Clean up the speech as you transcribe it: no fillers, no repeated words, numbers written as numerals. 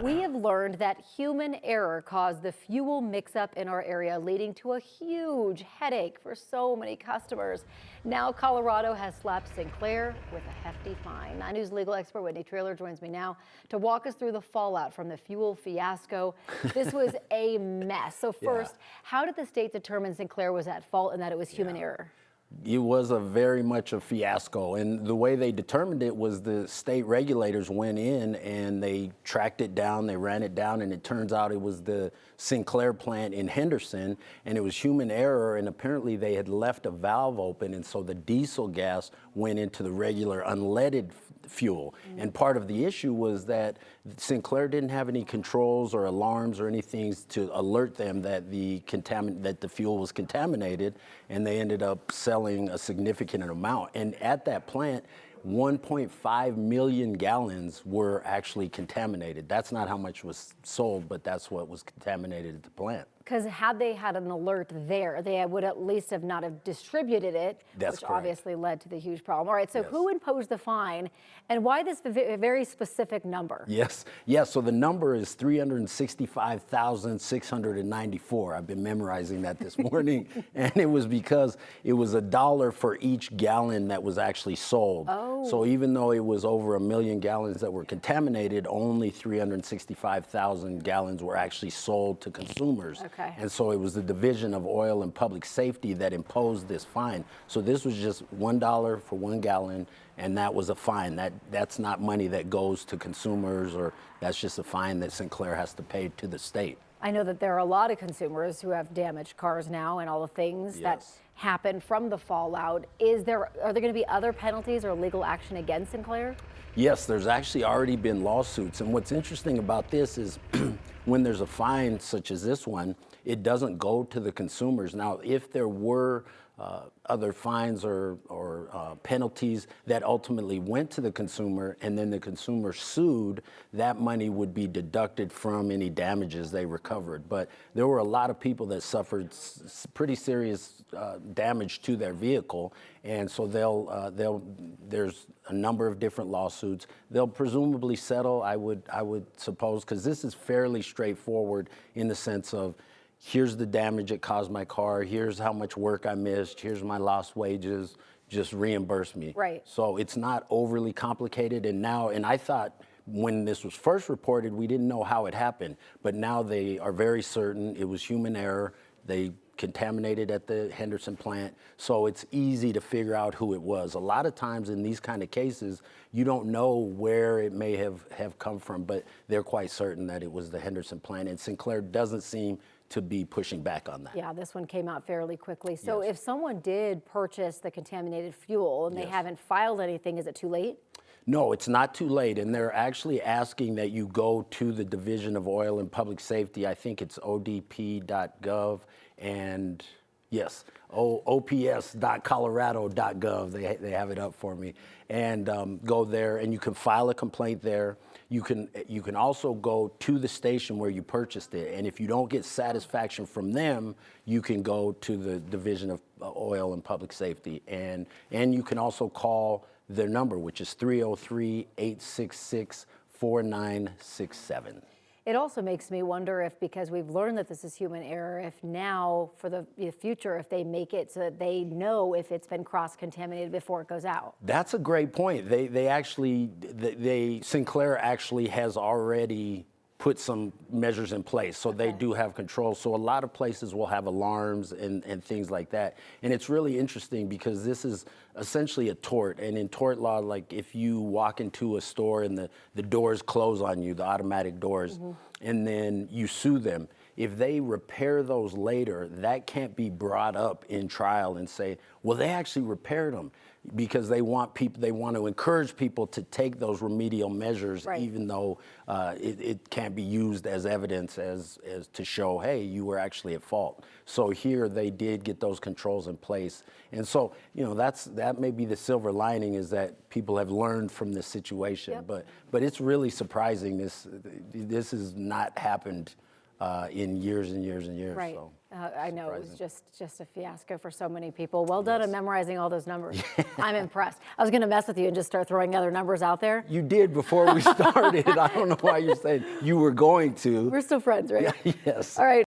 We have learned that human error caused the fuel mix-up in our area, leading to a huge headache for so many customers. Now Colorado has slapped Sinclair with a hefty fine. 9 News legal expert Whitney Traylor joins me now to walk us through the fallout from the fuel fiasco. This was a mess. So first, how did the state determine Sinclair was at fault and that it was human error? It was very much a fiasco, and the way they determined it was the state regulators went in and they tracked it down, they ran it down, and it turns out it was the Sinclair plant in Henderson, and it was human error, and apparently they had left a valve open, and so the diesel gas went into the regular unleaded fuel. And part of the issue was that Sinclair didn't have any controls or alarms or anything to alert them that the fuel was contaminated, and they ended up selling a significant amount. And at that plant, 1.5 million gallons were actually contaminated. That's not how much was sold, but that's what was contaminated at the plant. Because had they had an alert there, they would at least have not have distributed it, That's which correct. Obviously led to the huge problem. All right, so who imposed the fine and why this very specific number? Yes, so the number is 365,694. I've been memorizing that this morning, and it was because it was $1 for each gallon that was actually sold. Oh. So even though it was over 1 million gallons that were contaminated, only 365,000 gallons were actually sold to consumers. Okay. And so it was the Division of Oil and Public Safety that imposed this fine. So this was just $1 for 1 gallon, and that was a fine. That's not money that goes to consumers, or that's just a fine that Sinclair has to pay to the state. I know that there are a lot of consumers who have damaged cars now and all the things that happen from the fallout. Are there going to be other penalties or legal action against Sinclair? Yes, there's actually already been lawsuits. And what's interesting about this is when there's a fine such as this one, it doesn't go to the consumers. Now, if there were other fines or penalties that ultimately went to the consumer and then the consumer sued, that money would be deducted from any damages they recovered. But there were a lot of people that suffered pretty serious damage to their vehicle, and so there's a number of different lawsuits. They'll presumably settle, I would suppose, because this is fairly straightforward in the sense of, here's the damage it caused my car, here's how much work I missed, here's my lost wages, just reimburse me. Right. So it's not overly complicated, and I thought when this was first reported, we didn't know how it happened, but now they are very certain it was human error. They contaminated at the Henderson plant, so it's easy to figure out who it was. A lot of times in these kind of cases, you don't know where it may have come from, but they're quite certain that it was the Henderson plant, and Sinclair doesn't seem to be pushing back on that. Yeah, this one came out fairly quickly. So if someone did purchase the contaminated fuel and they haven't filed anything, is it too late? No, it's not too late, and they're actually asking that you go to the Division of Oil and Public Safety. I think it's odp.gov, and yes, ops.colorado.gov. They have it up for me, and go there, and you can file a complaint there. You can also go to the station where you purchased it, and if you don't get satisfaction from them, you can go to the Division of Oil and Public Safety, and you can also call their number, which is 303-866-4967. It also makes me wonder if, because we've learned that this is human error, if now for the future, if they make it so that they know if it's been cross-contaminated before it goes out. That's a great point. Sinclair actually has already put some measures in place, so they do have control. So a lot of places will have alarms and things like that. And it's really interesting because this is essentially a tort. And in tort law, like if you walk into a store and the doors close on you, the automatic doors, and then you sue them, if they repair those later, that can't be brought up in trial and say, well, they actually repaired them, because they want to encourage people to take those remedial measures, even though it can't be used as evidence as to show, hey, you were actually at fault. So here they did get those controls in place, and so that may be the silver lining, is that people have learned from this situation. But it's really surprising. This has not happened in years and years and years. Right. So. I know it was just a fiasco for so many people. Well done on memorizing all those numbers. I'm impressed. I was going to mess with you and just start throwing other numbers out there. You did before we started. I don't know why you're saying you were going to. We're still friends, right? Yes. All right.